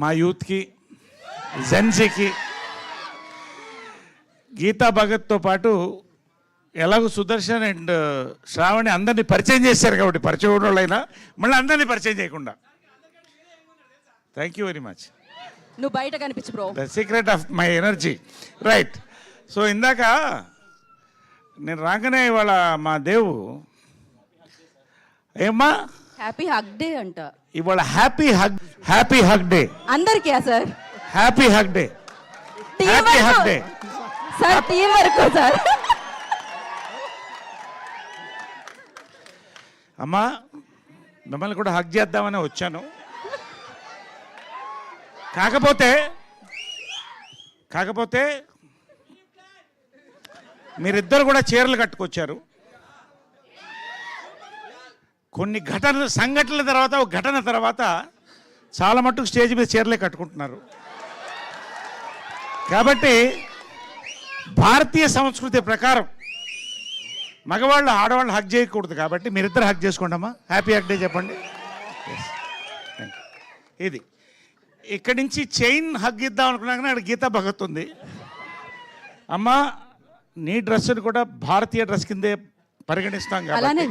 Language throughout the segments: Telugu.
మా యూత్కి, జెన్సీకి, గీతా భగత్తో పాటు ఎలాగో సుదర్శన్ అండ్ శ్రావణి అందరినీ పరిచయం చేశారు కాబట్టి పరిచయం ఉన్న వాళ్ళైనా మళ్ళీ అందరినీ పరిచయం చేయకుండా. Thank you very much. నువ్వు బయట కనిపించు bro. The secret of my energy. Right. So ఇందాక నేను రాగానే ఇవాళ మా దేవు ఏమ్మా హ్యాపీ హగ్ డే అంట ఇవాళ. హ్యాపీ హగ్ డే అందరికీ sir. Happy hug day. Happy hug day sir. Team వరకు సార్. అమ్మా మిమ్మల్ని కూడా హగ్ చేద్దామని వచ్చాను. కాకపోతే మీరిద్దరు కూడా చీరలు కట్టుకొచ్చారు. కొన్ని సంఘటనల తర్వాత ఒక ఘటన తర్వాత చాలా మట్టుకు స్టేజ్ మీద చీరలే కట్టుకుంటున్నారు. కాబట్టి భారతీయ సంస్కృతి ప్రకారం మగవాళ్ళు ఆడవాళ్ళు హగ్ చేయకూడదు. కాబట్టి మీరిద్దరు హగ్ చేసుకోండి అమ్మా. హ్యాపీ హగ్ డే చెప్పండి. ఇది ఇక్కడి నుంచి చైన్ హగ్ ఇద్దాం అనుకున్నా కానీ అక్కడ గీతా భగత్ ఉంది. అమ్మా నీ డ్రెస్సుని కూడా భారతీయ డ్రెస్ కిందే పరిగణిస్తాం కాబట్టి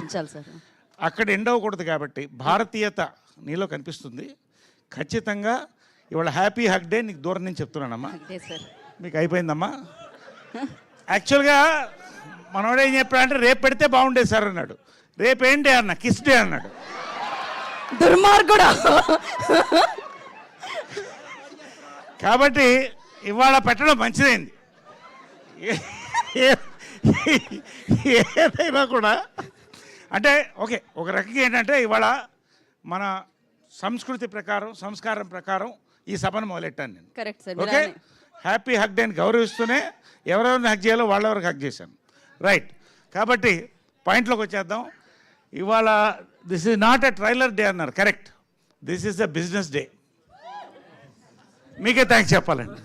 అక్కడ ఎండ్ అవ్వకూడదు. కాబట్టి భారతీయత నీలో కనిపిస్తుంది. ఖచ్చితంగా ఇవాళ హ్యాపీ హగ్ డే నీకు దూరం నుంచి చెప్తున్నానమ్మా. మీకు అయిపోయిందమ్మా. యాక్చువల్గా మనోడు ఏం చెప్పాడంటే రేపు పెడితే బాగుండేది సార్ అన్నాడు. రేపేంటి అన్న కిస్ డే అన్నాడు. దుర్మార్గుడు. కాబట్టి ఇవాళ పెట్టడం మంచిదైంది. ఏదైనా కూడా అంటే ఓకే ఒక రకంగా ఏంటంటే ఇవాళ మన సంస్కృతి ప్రకారం సంస్కారం ప్రకారం ఈ సభను మొదలెట్టాను నేను. ఓకే హ్యాపీ హగ్ డే అని గౌరవిస్తూనే ఎవరెవరిని హగ్ చేయాలో వాళ్ళెవరికి హగ్ చేశాను. రైట్. కాబట్టి పాయింట్లోకి వచ్చేద్దాం. ఇవాళ this is not a trailer day అన్నారు. Correct. This is a business day. మీకే థ్యాంక్స్ చెప్పాలండి.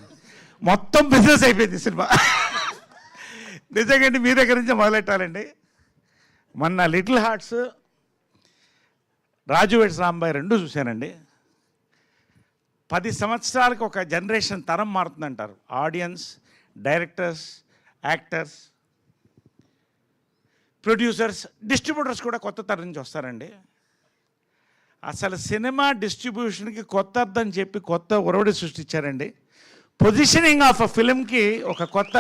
మొత్తం బిజినెస్ అయిపోయింది సినిమా. నిజంగా మీ దగ్గర నుంచి మొదలెట్టాలండి. మొన్న Little Hearts, Raju weds Rambai రెండు చూశానండి. 10 సంవత్సరాలకు ఒక జనరేషన్ తరం మారుతుందంటారు. Audience, directors, actors, producers, distributors కూడా కొత్త తరం నుంచి వస్తారండి. అసలు సినిమా డిస్ట్రిబ్యూషన్కి కొత్త అర్థం చెప్పి కొత్త ఒరవడి సృష్టించారండి. పొజిషనింగ్ ఆఫ్ అ ఫిలింకి ఒక కొత్త